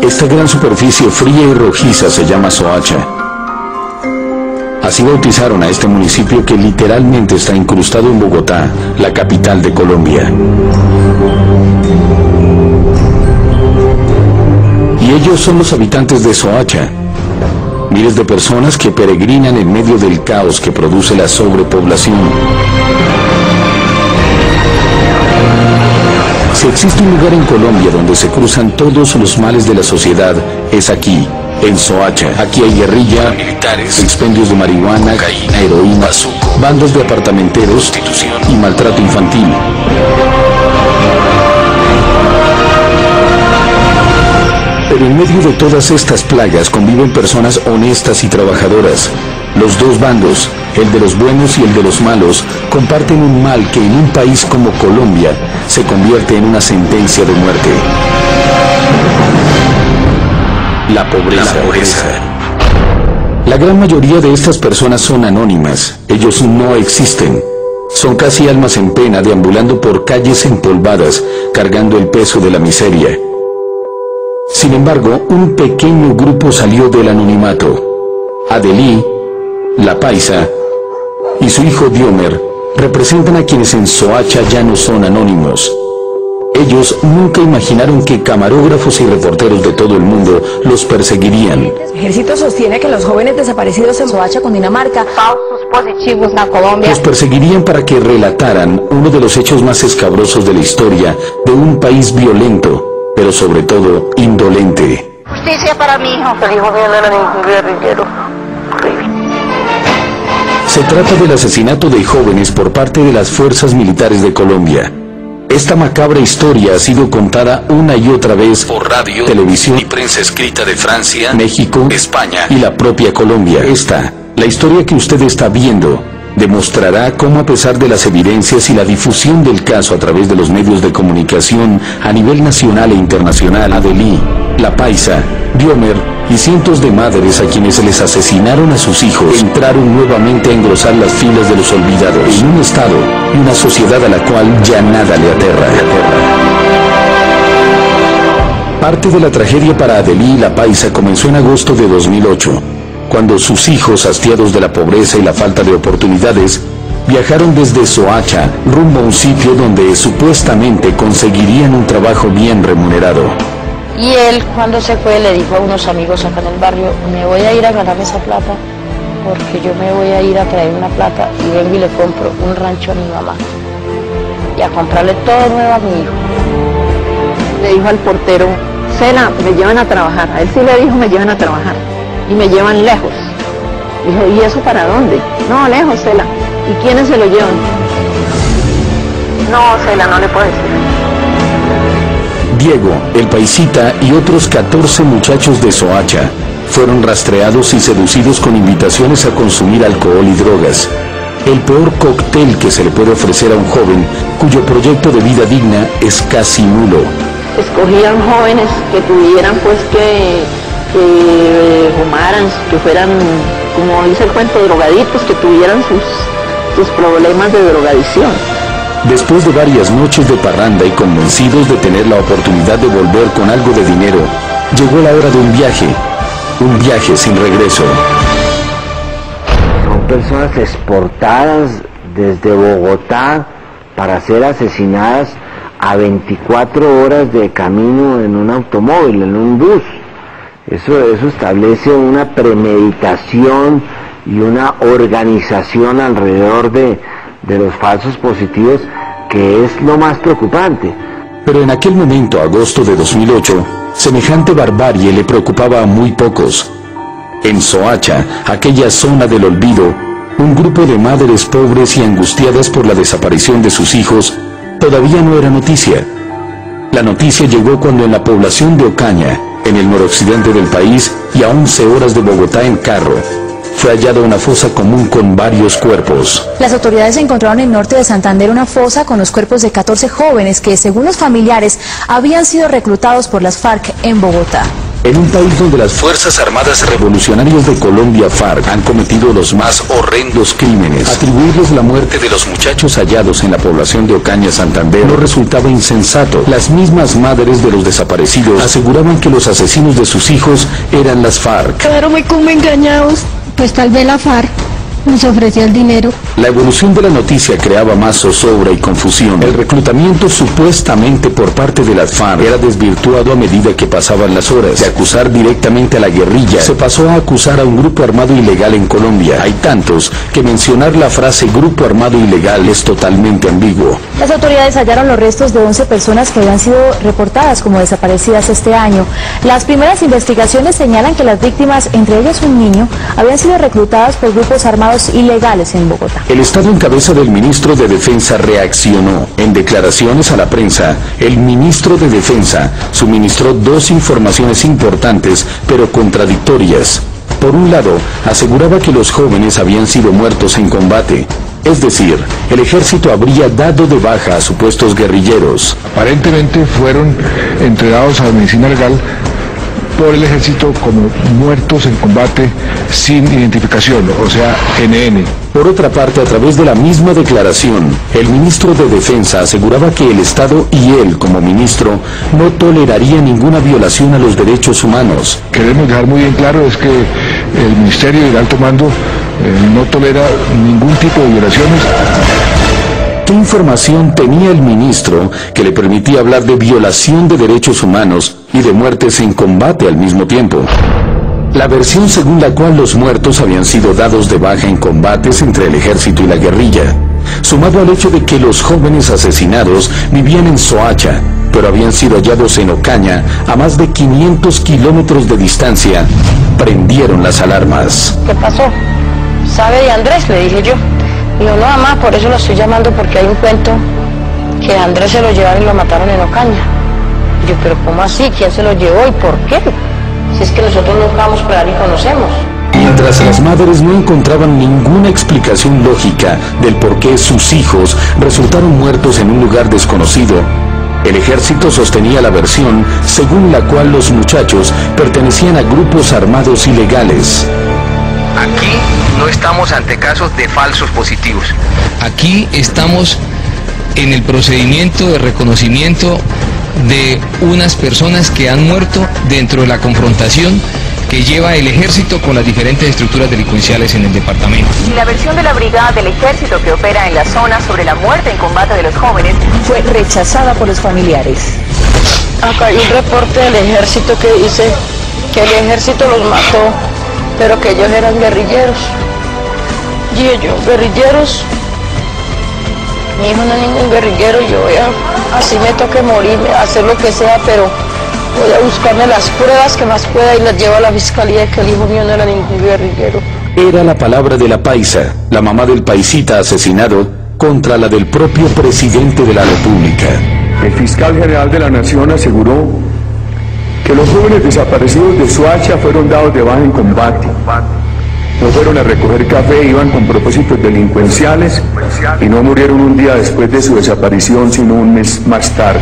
Esta gran superficie fría y rojiza se llama Soacha. Así bautizaron a este municipio que literalmente está incrustado en Bogotá, la capital de Colombia. Y ellos son los habitantes de Soacha, miles de personas que peregrinan en medio del caos que produce la sobrepoblación. Si existe un lugar en Colombia donde se cruzan todos los males de la sociedad, es aquí, en Soacha. Aquí hay guerrilla, militares, expendios de marihuana, cocaína, heroína, bandas de apartamenteros, prostitución y maltrato infantil. Pero en medio de todas estas plagas conviven personas honestas y trabajadoras. Los dos bandos, el de los buenos y el de los malos, comparten un mal que en un país como Colombia se convierte en una sentencia de muerte. La pobreza. La gran mayoría de estas personas son anónimas. Ellos no existen. Son casi almas en pena deambulando por calles empolvadas, cargando el peso de la miseria. Sin embargo, un pequeño grupo salió del anonimato. Adelí, la Paisa y su hijo Diomer representan a quienes en Soacha ya no son anónimos. Ellos nunca imaginaron que camarógrafos y reporteros de todo el mundo los perseguirían. El ejército sostiene que los jóvenes desaparecidos en Soacha, Cundinamarca, falsos positivos en Colombia, los perseguirían para que relataran uno de los hechos más escabrosos de la historia de un país violento, pero sobre todo indolente. Justicia para mi hijo. El hijo mío no era ningún guerrillero. Se trata del asesinato de jóvenes por parte de las fuerzas militares de Colombia. Esta macabra historia ha sido contada una y otra vez por radio, televisión y prensa escrita de Francia, México, España y la propia Colombia. La historia que usted está viendo, demostrará cómo a pesar de las evidencias y la difusión del caso a través de los medios de comunicación a nivel nacional e internacional, Adelí, la Paisa, Diomer y cientos de madres a quienes se les asesinaron a sus hijos entraron nuevamente a engrosar las filas de los olvidados en un estado y una sociedad a la cual ya nada le aterra. Parte de la tragedia para Adelí y la Paisa comenzó en agosto de 2008, cuando sus hijos, hastiados de la pobreza y la falta de oportunidades, viajaron desde Soacha rumbo a un sitio donde supuestamente conseguirían un trabajo bien remunerado. Y él, cuando se fue, le dijo a unos amigos acá en el barrio: me voy a ir a ganar esa plata, porque yo me voy a ir a traer una plata y vengo y le compro un rancho a mi mamá y a comprarle todo nuevo a mi hijo. Le dijo al portero: Cela, me llevan a trabajar. A él sí le dijo: me llevan a trabajar. Y me llevan lejos. Dijo: ¿y eso para dónde? No, lejos, Cela. ¿Y quiénes se lo llevan? No, Cela, no le puedo decir. Diego, el paisita y otros 14 muchachos de Soacha fueron rastreados y seducidos con invitaciones a consumir alcohol y drogas. El peor cóctel que se le puede ofrecer a un joven cuyo proyecto de vida digna es casi nulo. Escogían jóvenes que tuvieran que fumaran, que fueran, como dice el cuento, drogaditos, que tuvieran sus problemas de drogadicción. Después de varias noches de parranda y convencidos de tener la oportunidad de volver con algo de dinero, llegó la hora de un viaje sin regreso. Son personas exportadas desde Bogotá para ser asesinadas a 24 horas de camino en un automóvil, en un bus. Eso establece una premeditación y una organización alrededor de los falsos positivos, que es lo más preocupante. Pero en aquel momento, agosto de 2008, semejante barbarie le preocupaba a muy pocos. En Soacha, aquella zona del olvido, un grupo de madres pobres y angustiadas por la desaparición de sus hijos todavía no era noticia. La noticia llegó cuando en la población de Ocaña, en el noroccidente del país y a 11 horas de Bogotá en carro, fue hallada una fosa común con varios cuerpos. Las autoridades encontraron en el norte de Santander una fosa con los cuerpos de 14 jóvenes que, según los familiares, habían sido reclutados por las FARC en Bogotá. En un país donde las Fuerzas Armadas Revolucionarias de Colombia, FARC, han cometido los más horrendos crímenes, atribuirles la muerte de los muchachos hallados en la población de Ocaña, Santander, no resultaba insensato. Las mismas madres de los desaparecidos aseguraban que los asesinos de sus hijos eran las FARC. Quedaron muy como engañados, pues tal vez la FARC nos ofrecía el dinero. La evolución de la noticia creaba más zozobra y confusión. El reclutamiento supuestamente por parte de las FARC era desvirtuado a medida que pasaban las horas. De acusar directamente a la guerrilla, se pasó a acusar a un grupo armado ilegal en Colombia. Hay tantos que mencionar la frase grupo armado ilegal es totalmente ambiguo. Las autoridades hallaron los restos de 11 personas que habían sido reportadas como desaparecidas este año. Las primeras investigaciones señalan que las víctimas, entre ellas un niño, habían sido reclutadas por grupos armados ilegales en Bogotá. El Estado en cabeza del ministro de Defensa reaccionó. En declaraciones a la prensa, el ministro de Defensa suministró dos informaciones importantes, pero contradictorias. Por un lado, aseguraba que los jóvenes habían sido muertos en combate. Es decir, el ejército habría dado de baja a supuestos guerrilleros. Aparentemente fueron entregados a la medicina legal por el ejército como muertos en combate sin identificación, o sea, NN. Por otra parte, a través de la misma declaración, el ministro de Defensa aseguraba que el Estado y él, como ministro, no toleraría ninguna violación a los derechos humanos. Queremos dejar muy bien claro es que el Ministerio y el Alto Mando no tolera ningún tipo de violaciones. ¿Qué información tenía el ministro que le permitía hablar de violación de derechos humanos y de muertes en combate al mismo tiempo? La versión según la cual los muertos habían sido dados de baja en combates entre el ejército y la guerrilla, sumado al hecho de que los jóvenes asesinados vivían en Soacha, pero habían sido hallados en Ocaña, a más de 500 kilómetros de distancia, prendieron las alarmas. ¿Qué pasó? ¿Sabe de Andrés? Le dije yo. Dijo, no, mamá, por eso lo estoy llamando, porque hay un cuento que a Andrés se lo llevaron y lo mataron en Ocaña. Y yo, pero ¿cómo así? ¿Quién se lo llevó y por qué? Si es que nosotros no vamos por ahí y conocemos. Mientras las madres no encontraban ninguna explicación lógica del por qué sus hijos resultaron muertos en un lugar desconocido, el ejército sostenía la versión según la cual los muchachos pertenecían a grupos armados ilegales. Aquí no estamos ante casos de falsos positivos. Aquí estamos en el procedimiento de reconocimiento de unas personas que han muerto dentro de la confrontación que lleva el ejército con las diferentes estructuras delincuenciales en el departamento. La versión de la brigada del ejército que opera en la zona sobre la muerte en combate de los jóvenes fue rechazada por los familiares. Acá hay un reporte del ejército que dice que el ejército los mató, pero que ellos eran guerrilleros. Y ellos, guerrilleros, mi hijo no es ningún guerrillero, yo voy a, así me toque morir, hacer lo que sea, pero voy a buscarme las pruebas que más pueda y las llevo a la fiscalía de que el hijo mío no era ningún guerrillero. Era la palabra de la paisa, la mamá del paisita asesinado, contra la del propio presidente de la República. El fiscal general de la Nación aseguró que los jóvenes desaparecidos de Soacha fueron dados de baja en combate. No fueron a recoger café, iban con propósitos delincuenciales y no murieron un día después de su desaparición, sino un mes más tarde.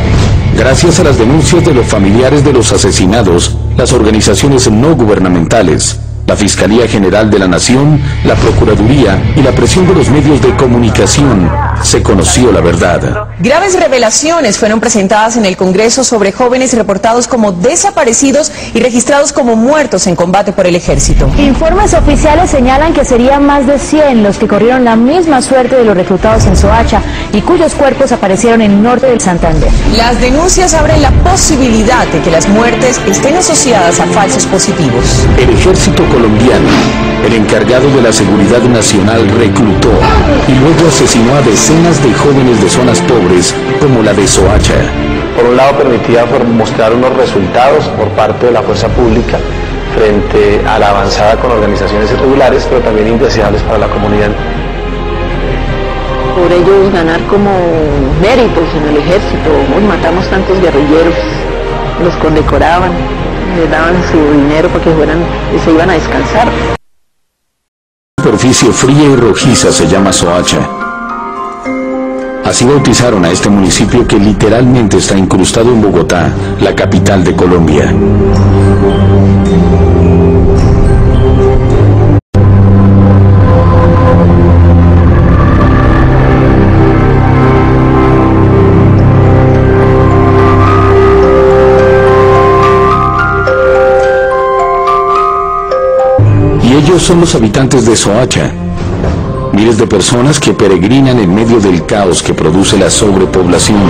Gracias a las denuncias de los familiares de los asesinados, las organizaciones no gubernamentales, la Fiscalía General de la Nación, la Procuraduría y la presión de los medios de comunicación, se conoció la verdad. Graves revelaciones fueron presentadas en el Congreso sobre jóvenes reportados como desaparecidos y registrados como muertos en combate por el ejército. Informes oficiales señalan que serían más de 100 los que corrieron la misma suerte de los reclutados en Soacha y cuyos cuerpos aparecieron en el norte del Santander. Las denuncias abren la posibilidad de que las muertes estén asociadas a falsos positivos. El ejército colombiano, el encargado de la seguridad nacional, reclutó y luego asesinó a decenas de jóvenes de zonas pobres como la de Soacha. Por un lado permitía mostrar unos resultados por parte de la fuerza pública frente a la avanzada con organizaciones irregulares, pero también indeseables para la comunidad. Por ellos ganar como méritos en el ejército, hoy matamos tantos guerrilleros, los condecoraban, les daban su dinero para que fueran y se iban a descansar. Superficie fría y rojiza se llama Soacha. Así bautizaron a este municipio que literalmente está incrustado en Bogotá, la capital de Colombia. Y ellos son los habitantes de Soacha. Miles de personas que peregrinan en medio del caos que produce la sobrepoblación.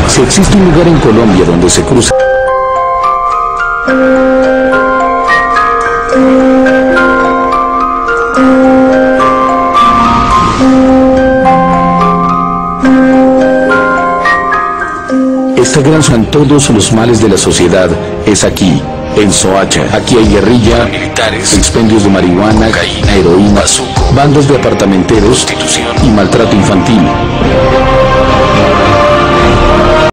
Si existe un lugar en Colombia donde se cruza esta gran son todos los males de la sociedad, es aquí, en Soacha. Aquí hay guerrilla, militares, expendios de marihuana, cocaína, heroína, bandos de apartamenteros, prostitución y maltrato infantil.